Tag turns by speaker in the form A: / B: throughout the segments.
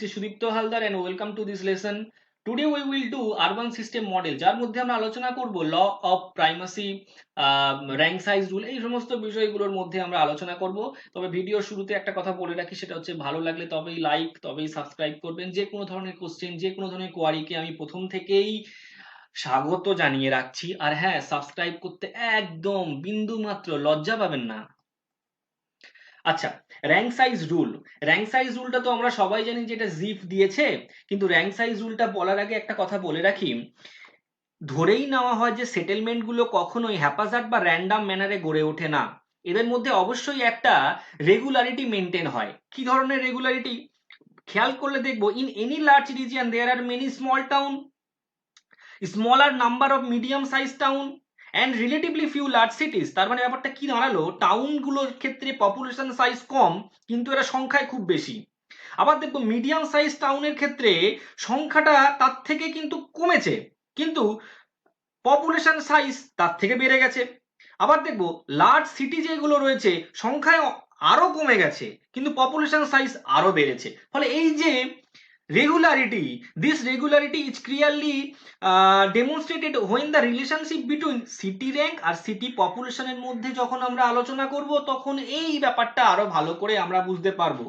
A: is Sudipto Haldar and welcome to this lesson. Today we will do urban system model যার মধ্যে আমরা আলোচনা করব law of primacy, rank size rule, এই সমস্ত বিষয়গুলোর মধ্যে আমরা আলোচনা করব। তবে ভিডিওর শুরুতে একটা কথা বলে রাখি, সেটা হচ্ছে ভালো লাগলে তবেই লাইক, তবেই সাবস্ক্রাইব করবেন। যে কোনো ধরনের কোশ্চেন, যে কোনো ধরনের কোয়ারিকে আমি প্রথম থেকেই স্বাগত জানিয়ে রাখছি। আর হ্যাঁ, সাবস্ক্রাইব করতে একদম বিন্দু মাত্র লজ্জা পাবেন না। আচ্ছা, র্যাঙ্ক সাইজ রুলটা তো আমরা সবাই জানি যে এটা জিফ দিয়েছে, কিন্তু র্যাঙ্ক সাইজ রুলটা বলার আগে একটা কথা বলে রাখি। ধরেই নেওয়া হয় যে সেটেলমেন্ট গুলো কখনোই হ্যাপাজার্ড বা র্যান্ডাম ম্যানারে গড়ে ওঠে না। এদের মধ্যে অবশ্যই একটা রেগুলারিটি মেনটেন হয়। কি ধরনের রেগুলারিটি? খেয়াল করলে দেখবো, in any large region there are many small town, smaller number of medium size town and relatively few large cities. তার মানে ব্যাপারটা কি দাঁড়ালো, টাউনগুলোর ক্ষেত্রে পপুলেশন সাইজ কম, কিন্তু এরা সংখ্যায় খুব বেশি। আবার দেখবো মিডিয়াম সাইজ টাউনের ক্ষেত্রে সংখ্যাটা তার থেকে কিন্তু কমেছে, কিন্তু পপুলেশন সাইজ তার থেকে বেড়ে গেছে। আবার দেখবো লার্জ সিটি যেগুলো রয়েছে সংখ্যায় আরো কমে গেছে, কিন্তু পপুলেশন সাইজ আরো বেড়েছে। ফলে এই যে regularity, this regularity is clearly demonstrated when the relationship between city rank R city population এর মধ্যে যখন আমরা আলোচনা করব, তখন এই ব্যাপারটা আরো ভালো করে আমরা বুঝতে পারবো।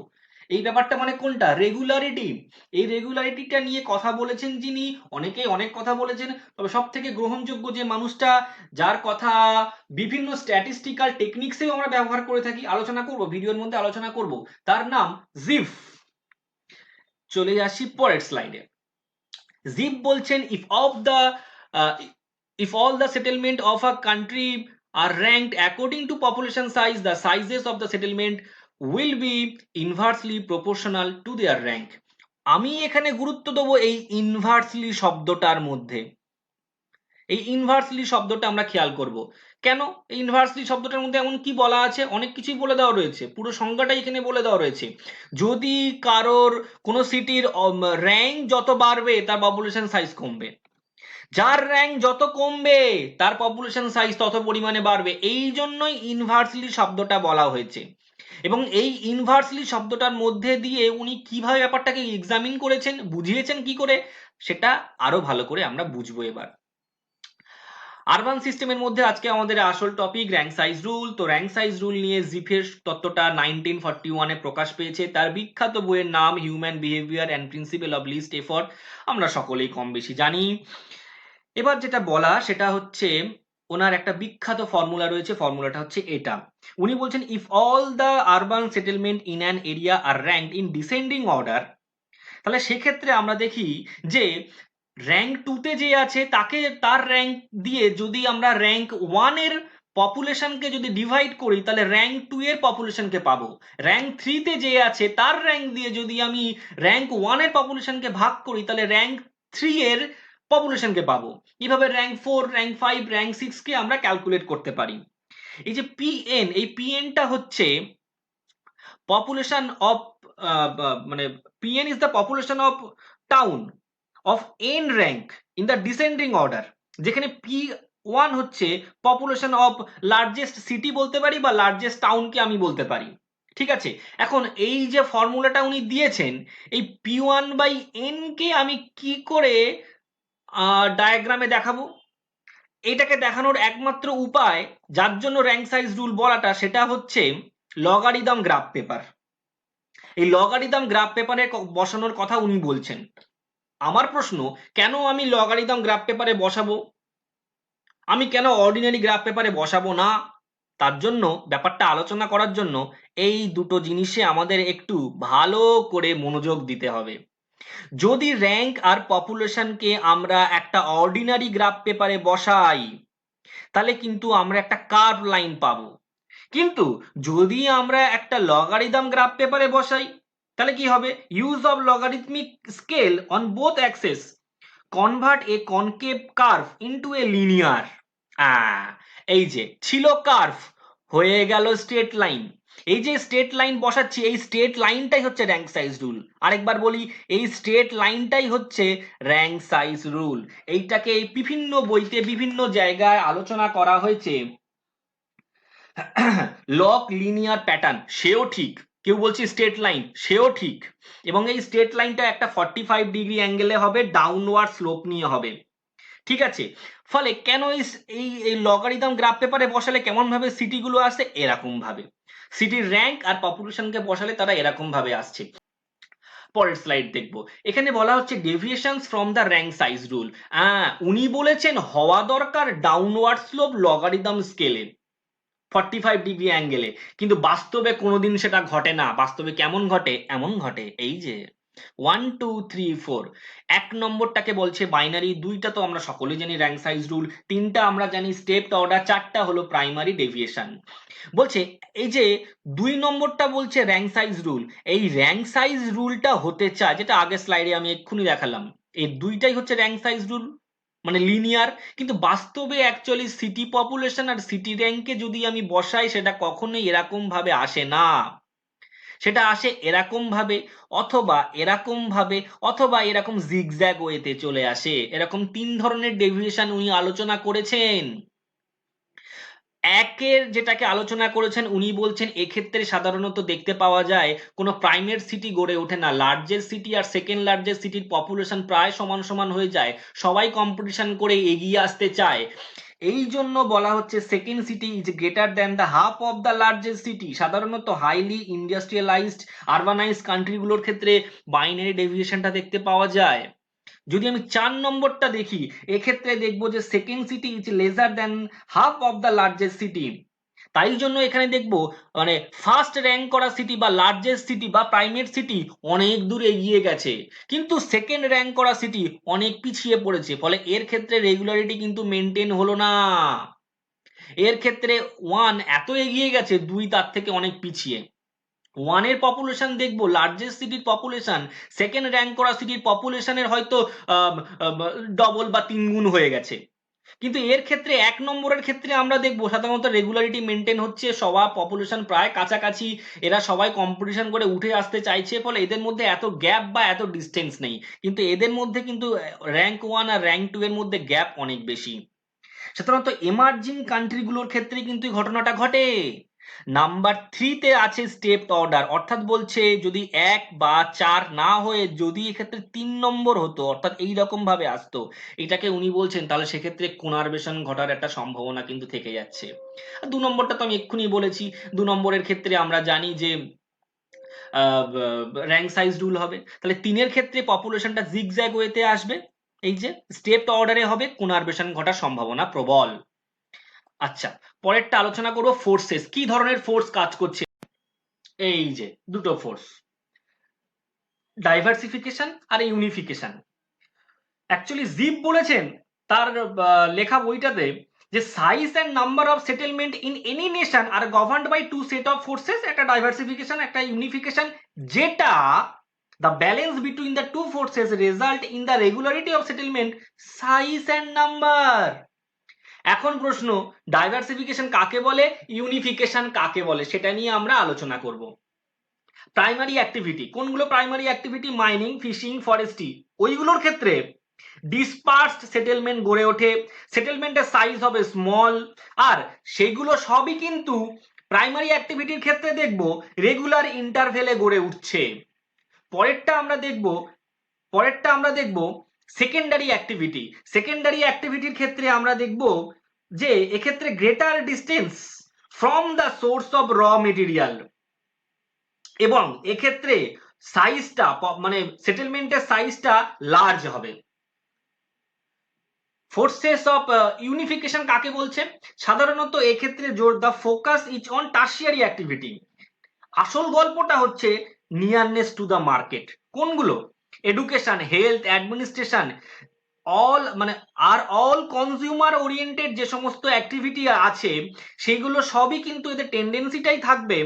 A: এই ব্যাপারটা মানে কোনটা? রেগুলারিটি। এই রেগুলারিটিটা নিয়ে কথা বলেছেন যিনি, অনেকেই অনেক কথা বলেছেন, তবে সব থেকে গ্রহণযোগ্য যে মানুষটা, যার কথা বিভিন্ন স্ট্যাটিস্টিক্যাল টেকনিক্সেও আমরা ব্যবহার করে থাকি, আলোচনা করব, ভিডিওর মধ্যে আলোচনা করব, তার নাম জিফ। চলে আসি পরের স্লাইডে। জিপ বলছেন, if all the settlement of a country are ranked according to population size, the sizes of the settlement will be inversely proportional to their rank. আমি এখানে গুরুত্ব দেবো এই ইনভার্সলি শব্দটার মধ্যে। এই ইনভার্সলি শব্দটা আমরা খেয়াল করব। কেন এই ইনভার্সলি শব্দটার মধ্যে এমন কি বলা আছে? অনেক কিছুই বলে দেওয়া রয়েছে, পুরো সংজ্ঞাটাই এখানে বলে দেওয়া রয়েছে। যদি কারোর কোনো সিটির র্যাঙ্ক যত বাড়বে তার পপুলেশন সাইজ কমবে, যার র্যাঙ্ক যত কমবে তার পপুলেশন সাইজ তত পরিমাণে বাড়বে। এই জন্যই ইনভার্সলি শব্দটা বলা হয়েছে। এবং এই ইনভার্সলি শব্দটার মধ্যে দিয়ে উনি কিভাবে ব্যাপারটাকে এক্সামিন করেছেন, বুঝিয়েছেন কি করে, সেটা আরো ভালো করে আমরা বুঝবো এবার। আরবান সিস্টেমের মধ্যে আজকে আমাদের আসল টপিক র্যাঙ্ক সাইজ রুল। তো র্যাঙ্ক সাইজ রুল নিয়ে জিফের তত্ত্বটা 1941-এ প্রকাশ পেয়েছে। তার বিখ্যাত বইয়ের নাম human behaviour and principle of least effort. আমরা সকলেই কম বেশি জানি। এবার যেটা বলা সেটা হচ্ছে, ওনার একটা বিখ্যাত ফর্মুলা রয়েছে, ফর্মুলাটা হচ্ছে এটা। উনি বলছেন, if all the urban settlement in an area are ranked in descending order, তাহলে সেক্ষেত্রে আমরা দেখি যে র্যাঙ্ক 2-তে যে আছে তাকে, তার র্যাঙ্ক দিয়ে যদি আমরা র্যাঙ্ক 1-এর পপুলেশনকে যদি ডিভাইড করি, তাহলে র্যাঙ্ক 2 এর পপুলেশনকে পাবো। র্যাঙ্ক 3-তে যে আছে তার র্যাঙ্ক দিয়ে যদি আমি র্যাঙ্ক 1-এর পপুলেশনকে ভাগ করি, তাহলে র্যাঙ্ক 3 এর পপুলেশনকে পাবো। এভাবে র্যাঙ্ক 4, র্যাঙ্ক 5, র্যাঙ্ক 6 কে আমরা ক্যালকুলেট করতে পারি। এই যে পিএন, এই পিএনটা হচ্ছে পপুলেশন অফ, মানে PN is the population of town of N rank in the descending order, যেখানে P1 হচ্ছে পপুলেশন অফ লার্জেস্ট সিটি বলতে পারি, বা লার্জেস্ট টাউনকে আমি বলতে পারি। ঠিক আছে, এখন এই যে ফর্মুলাটা উনি দিয়েছেন, এই P1/N কে আমি কি করে ডায়াগ্রামে দেখাবো? এটাকে দেখানোর একমাত্র উপায়, যার জন্য র্যাঙ্ক সাইজ রুল বলাটা, সেটা হচ্ছে লগারিদম গ্রাফ পেপার। এই লগারিদম গ্রাফ পেপারে বসানোর কথা উনি বলছেন। আমার প্রশ্ন, কেন আমি লগারিদম গ্রাফ পেপারে বসাবো? আমি কেন অর্ডিনারি গ্রাফ পেপারে বসাবো না? তার জন্য, ব্যাপারটা আলোচনা করার জন্য, এই দুটো জিনিসে আমাদের একটু ভালো করে মনোযোগ দিতে হবে। যদি র্যাঙ্ক আর পপুলেশনকে আমরা একটা অর্ডিনারি গ্রাফ পেপারে বসাই, তাহলে কিন্তু আমরা একটা কার্ভ লাইন পাবো। কিন্তু যদি আমরা একটা লগারিদম গ্রাফ পেপারে বসাই, তাহলে কি হবে? Use of logarithmic scale on both axes convert a concave curve into a linear. এই যে ছিল কার্ভ, হয়ে গেল স্ট্রেট লাইন। এই যে স্ট্রেট লাইন বসাচ্ছি, এই স্ট্রেট লাইনটাই হচ্ছে র্যাঙ্ক সাইজ রুল। আরেকবার বলি, এই স্ট্রেট লাইনটাই হচ্ছে র্যাঙ্ক সাইজ রুল। এইটাকে বিভিন্ন বইতে বিভিন্ন জায়গায় আলোচনা করা হয়েছে লগ লিনিয়ার প্যাটার্ন, সেও ঠিক। কেউ বলছে স্ট্রেট লাইন, সেও ঠিক। এবং এই স্ট্রেট লাইনটা একটা 45 ডিগ্রি অ্যাঙ্গেলে হবে, ডাউনওয়ার্ড স্লোপ নিয়ে হবে, ঠিক আছে। ফলে কেন এই লগারিদম গ্রাফ পেপারে বসালে কেমন ভাবে সিটি গুলো আসে, এরকম ভাবে সিটির র্যাঙ্ক আর পপুলেশনকে বসালে তারা এরকম ভাবে আসছে। পরের স্লাইড দেখব, এখানে বলা হচ্ছে deviations from the rank size rule. উনি বলেছেন হওয়া দরকার ডাউনওয়ার্ড স্লোপ লগারিদম স্কেলে 45 ডিগ্রি অ্যাঙ্গেলে, কিন্তু বাস্তবে কোনোদিন সেটা ঘটে না। বাস্তবে কেমন ঘটে, এমন ঘটে, এই যে 1 2 3 4। এক নম্বরটাকে বলছে বাইনারি, দুইটা তো আমরা সকলেই জানি র্যাঙ্ক সাইজ রুল, তিনটা আমরা জানি স্টেপড অর্ডার, চারটা হলো প্রাইমারি ডেভিয়েশন। বলছে এই যে 2 নম্বরটা বলছে র্যাঙ্ক সাইজ রুল, এই র্যাঙ্ক সাইজ রুলটা হতে চায়, যেটা আগের স্লাইডে আমি এক্ষুনি দেখালাম, এই দুইটাই হচ্ছে র্যাঙ্ক সাইজ রুল, মানে লিনিয়ার। কিন্তু বাস্তবে অ্যাকচুয়ালি সিটি পপুলেশন আর সিটি র্যাঙ্কে যদি আমি বসাই, সেটা কখনোই এরকম ভাবে আসে না। সেটা আসে এরকম ভাবে, অথবা এরকম ভাবে, অথবা এরকম জিগজ্যাগ ওয়েতে চলে আসে। এরকম 3 ধরনের ডেভিয়েশন উনি আলোচনা করেছেন। একের যেটাকে আলোচনা করেছেন, উনি বলছেন এক্ষেত্রে সাধারণত দেখতে পাওয়া যায় কোনো প্রাইমেট সিটি গড়ে ওঠে না, লার্জেস্ট সিটি আর সেকেন্ড লার্জেস্ট সিটির পপুলেশন প্রায় সমান সমান হয়ে যায়, সবাই কম্পিটিশন করে এগিয়ে আসতে চায়। এই জন্য বলা হচ্ছে second city is greater than the half of the largest city. সাধারণত হাইলি ইন্ডাস্ট্রিয়ালাইজড আরবানাইজড কান্ট্রিগুলোর ক্ষেত্রে বাইনারি ডেভিয়েশনটা দেখতে পাওয়া যায়। যদি আমি 4 নম্বরটা দেখি, এক্ষেত্রে দেখবো যে second city is lesser than half of the largest city. তাই জন্য এখানে দেখবো মানে ফার্স্ট র্যাঙ্ক করা সিটি বা লার্জেস্ট সিটি বা প্রাইমেট সিটি অনেক দূর এগিয়ে গেছে, কিন্তু সেকেন্ড র্যাঙ্ক করা সিটি অনেক পিছিয়ে পড়েছে। ফলে এর ক্ষেত্রে রেগুলারিটি কিন্তু মেনটেন হলো না। এর ক্ষেত্রে 1 এত এগিয়ে গেছে, 2 তার থেকে অনেক পিছিয়ে। 1 এর পপুলেশন দেখবো, লার্জেস্ট সিটির পপুলেশন সেকেন্ড র্যাঙ্ক করা সিটির পপুলেশনের হয়তো ডবল বা 3 গুণ হয়ে গেছে। কিন্তু এর ক্ষেত্রে 1 নম্বরের ক্ষেত্রে আমরা দেখবো সাধারণত রেগুলারিটি মেনটেন হচ্ছে, সবার পপুলেশন প্রায় কাছাকাছি, এরা সবাই কম্পিটিশন করে উঠে আসতে চাইছে, ফলে এদের মধ্যে এত গ্যাপ বা এত ডিস্টেন্স নেই। কিন্তু এদের মধ্যে কিন্তু র্যাঙ্ক 1 আর র্যাঙ্ক 2 এর মধ্যে গ্যাপ অনেক বেশি। সাধারণত এমার্জিং কান্ট্রিগুলোর ক্ষেত্রে কিন্তু এই ঘটনাটা ঘটে। নাম্বার 3 তে আছে স্টেপড অর্ডার, অর্থাৎ বলছে যদি 1 বা 4 না হয়ে যদি এক্ষেত্রে 3 নম্বর হতো, অর্থাৎ এই রকম ভাবে আসতো, এটাকে উনি বলছেন তাহলে সেক্ষেত্রে কোনারভেশন ঘটার একটা সম্ভাবনা কিন্তু থেকে যাচ্ছে। আর 2 নম্বরটা তো আমি এক্ষুনি বলেছি, 2 নম্বরের ক্ষেত্রে আমরা জানি যে র্যাঙ্ক সাইজ রুল হবে। তাহলে 3 এর ক্ষেত্রে পপুলেশনটা জিগজ্যাগ ওয়েতে আসবে, এই যে স্টেপড অর্ডারে হবে, কোনারভেশন ঘটার সম্ভাবনা প্রবল। আচ্ছা, পরেরটা আলোচনা করব ফোর্সেস, কি ধরনের ফোর্স কাজ করছে। এই যে দুটো ফোর্স, ডাইভার্সিফিকেশন আর ইউনিফিকেশন। অ্যাকচুয়ালি জিপ বলেছেন তার লেখা বইটাতে যে size and number of settlement in any nation are governed by two set of forces, একটা ডাইভার্সিফিকেশন একটা ইউনিফিকেশন, যেটা the balance between the two forces result in the regularity of settlement, size and number. এখন প্রশ্ন, diversification কাকে বলে, unification কাকে বলে, সেটা নিয়ে আমরা আলোচনা করব। প্রাইমারি অ্যাক্টিভিটি কোনগুলো, primary activity mining, fishing, forestry, ওইগুলোর ক্ষেত্রে ডিসপার্সড সেটেলমেন্ট গড়ে ওঠে, সেটেলমেন্টের সাইজ হবে স্মল, আর সেগুলো সবই কিন্তু প্রাইমারি অ্যাক্টিভিটির ক্ষেত্রে দেখব রেগুলার ইন্টারভেলে গড়ে উঠছে। পরেরটা আমরা দেখব সেকেন্ডারি অ্যাক্টিভিটি। সেকেন্ডারি অ্যাক্টিভিটির ক্ষেত্রে আমরা দেখব যে এক্ষেত্রে greater distance from the source of র মেটেরিয়াল, এবং এক্ষেত্রে সাইজটা মানে সেটেলমেন্টের সাইজটা লার্জ হবে। ফোর্সেস অফ ইউনিফিকেশন কাকে বলছে, সাধারণত এক্ষেত্রে জোর the focus is on tertiary activity. আসল গল্পটা হচ্ছে নিয়ারনেস টু দ্য মার্কেট। কোনগুলো, education, health, administration, all consumer oriented যে সমস্ত অ্যাক্টিভিটি আছে, সেগুলো সবই কিন্তু এদের টেন্ডেন্সিটাই থাকবে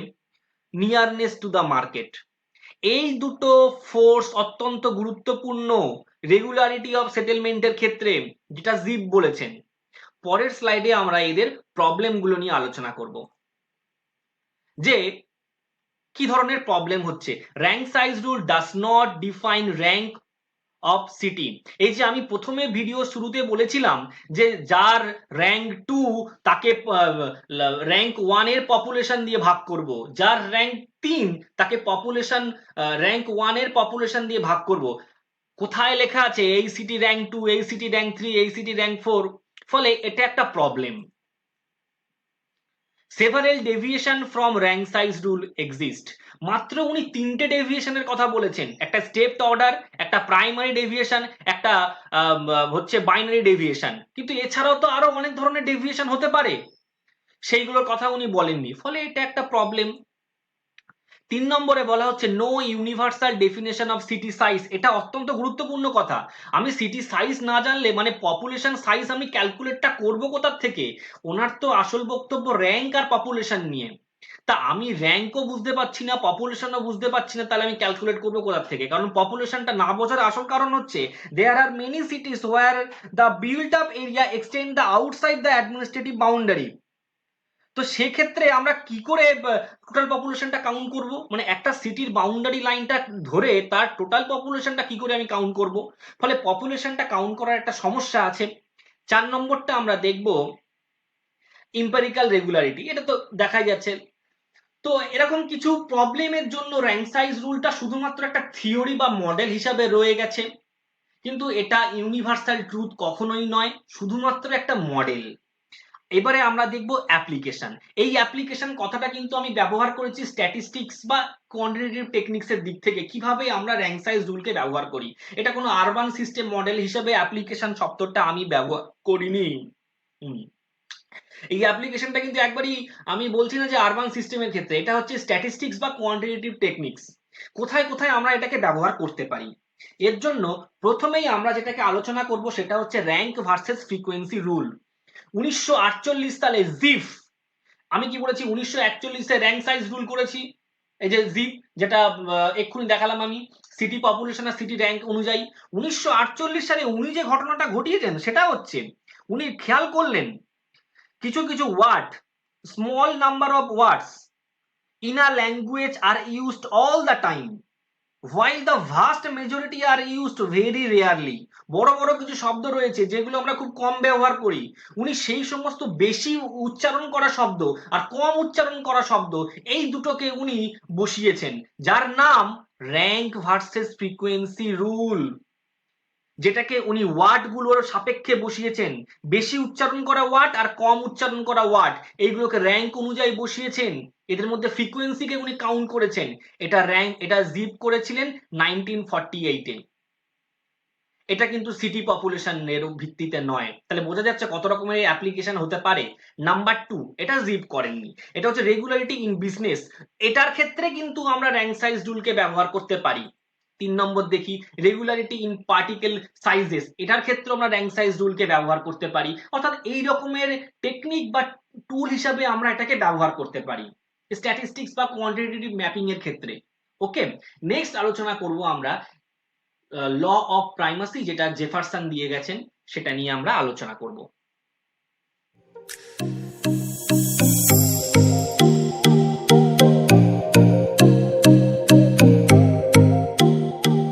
A: নিয়ারনেস টু দ্য মার্কেট। এই দুটো ফোর্স অত্যন্ত গুরুত্বপূর্ণ রেগুলারিটি অফ সেটেলমেন্টের ক্ষেত্রে, যেটা জিপ বলেছেন। পরের স্লাইডে আমরা এদের প্রবলেমগুলো নিয়ে আলোচনা করব, যে কি ধরনের প্রবলেম হচ্ছে। Rank size rule does not define rank of city. এই যে আমি প্রথমে ভিডিও শুরুতে বলেছিলাম যে যার র্যাঙ্ক 2 তাকে র্যাঙ্ক 1 এর পপুলেশন দিয়ে ভাগ করব, যার র্যাঙ্ক 3 তাকে পপুলেশন র্যাঙ্ক 1 এর পপুলেশন দিয়ে ভাগ করব। কোথায় লেখা আছে এই সিটি র্যাঙ্ক 2, এই সিটি র্যাঙ্ক 3, এই সিটি র্যাঙ্ক 4? ফলে এটা একটা problem. Several deviation from rank size rule exist. মাত্র উনি 3টে ডেভিয়েশনের কথা বলেছেন, একটা স্টেপড অর্ডার, একটা প্রাইমারি ডেভিয়েশন, একটা হচ্ছে বাইনারি ডেভিয়েশন, কিন্তু এছাড়াও তো আরো অনেক ধরনের ডেভিয়েশন হতে পারে, সেইগুলোর কথা উনি বলেননি, ফলে এটা একটা প্রবলেম। 3 নম্বরে বলা হচ্ছে no universal definition of city size. এটা অত্যন্ত গুরুত্বপূর্ণ কথা। আমি সিটি সাইজ না জানলে মানে পপুলেশন সাইজ আমি ক্যালকুলেটটা করবো কোথার থেকে? ওনার তো আসল বক্তব্য র্যাঙ্ক আর পপুলেশন নিয়ে। তা আমি র্যাঙ্কও বুঝতে পারছি না, পপুলেশনও বুঝতে পারছি না, তাহলে আমি ক্যালকুলেট করবো কোথার থেকে? কারণ পপুলেশনটা না বোঝার আসল কারণ হচ্ছে there are many cities where the built up area extend the outside the administrative boundary. তো সেক্ষেত্রে আমরা কি করে টোটাল পপুলেশনটা কাউন্ট করব? মানে একটা সিটির বাউন্ডারি লাইনটা ধরে তার টোটাল পপুলেশনটা কি করে আমি কাউন্ট করব? ফলে পপুলেশনটা কাউন্ট করার একটা সমস্যা আছে। 4 নম্বরটা আমরা দেখব ইম্পেরিক্যাল রেগুলারিটি। এটা তো দেখাই যাচ্ছে। তো এরকম কিছু প্রবলেমের জন্য র্যাঙ্ক সাইজ রুলটা শুধুমাত্র একটা থিওরি বা মডেল হিসাবে রয়ে গেছে, কিন্তু এটা ইউনিভার্সাল ট্রুথ কখনোই নয়, শুধুমাত্র একটা মডেল। এবারে আমরা দেখব অ্যাপ্লিকেশন। এই অ্যাপ্লিকেশন কথাটা কিন্তু আমি ব্যবহার করেছি স্ট্যাটিস্টিক্স বা কোয়ান্টিটেটিভ টেকনিক্স এর দিক থেকে, কিভাবে আমরা র্যাঙ্ক সাইজ রুলকে ব্যবহার করি। এটা কোনো আরবান সিস্টেম মডেল হিসেবে অ্যাপ্লিকেশন শব্দটা আমি ব্যবহার করিনি। এই অ্যাপ্লিকেশনটা কিন্তু একবারই আমি বলছি না যে আরবান সিস্টেমের ক্ষেত্রে, এটা হচ্ছে স্ট্যাটিস্টিক্স বা কোয়ান্টিটেটিভ টেকনিক্স। কোথায় কোথায় আমরা এটাকে ব্যবহার করতে পারি? এর জন্য প্রথমেই আমরা যেটাকে আলোচনা করব সেটা হচ্ছে র্যাঙ্ক ভার্সেস ফ্রিকোয়েন্সি রুল। 1948 সালে জিফ, আমি কি বলেছি 1941 র্যাঙ্ক সাইজ রুল করেছি, এই যে জিপ যেটা এক্ষুনি দেখালাম আমি, সিটি পপুলেশন আর সিটি র্যাঙ্ক অনুযায়ী। 1948 সালে উনি যে ঘটনাটা ঘটিয়েছেন সেটা হচ্ছে উনি খেয়াল করলেন কিছু কিছু word, small number of words in a language are used all the time while the vast majority are used very rarely। বড় বড় কিছু শব্দ রয়েছে যেগুলো আমরা খুব কম ব্যবহার করি, উনি সেই সমস্ত বেশি উচ্চারণ করা শব্দ আর কম উচ্চারণ করা শব্দ এই দুটোকে উনি বসিয়েছেন, যার নাম র্যাঙ্ক ভার্সেস ফ্রিকোয়েন্সি রুল। যেটাকে উনি ওয়ার্ড গুলোর সাপেক্ষে বসিয়েছেন, বেশি উচ্চারণ করা ওয়ার্ড আর কম উচ্চারণ করা ওয়ার্ড এইগুলোকে র্যাঙ্ক অনুযায়ী বসিয়েছেন, এদের মধ্যে ফ্রিকোয়েন্সিকে উনি কাউন্ট করেছেন। এটা জিপ করেছিলেন 1948-এ। এটা কিন্তু সিটি পপুলেশনের ভিত্তিতে নয়। তাহলে বোঝা যাচ্ছে কত রকমের অ্যাপ্লিকেশন হতে পারে। নাম্বার 2, এটা জিপ করেননি, এটা হচ্ছে রেগুলারিটি ইন বিজনেস। এটার ক্ষেত্রে কিন্তু আমরা র্যাঙ্ক সাইজ রুলকে ব্যবহার করতে পারি। 3 নম্বর দেখি রেগুলারিটি ইন পার্টিকেল সাইজেস। এটার ক্ষেত্রে আমরা র্যাঙ্ক সাইজ রুলকে ব্যবহার করতে পারি। অর্থাৎ এই রকমের টেকনিক বা টুল হিসাবে আমরা এটাকে ব্যবহার করতে পারি স্ট্যাটিস্টিক্স বা কোয়ান্টিটেটিভ ম্যাপিং এর ক্ষেত্রে। ওকে, নেক্সট আলোচনা করব আমরা ল অফ প্রাইমাসি, যেটা জেফারসন দিয়ে গেছেন, সেটা নিয়ে আমরা আলোচনা করব।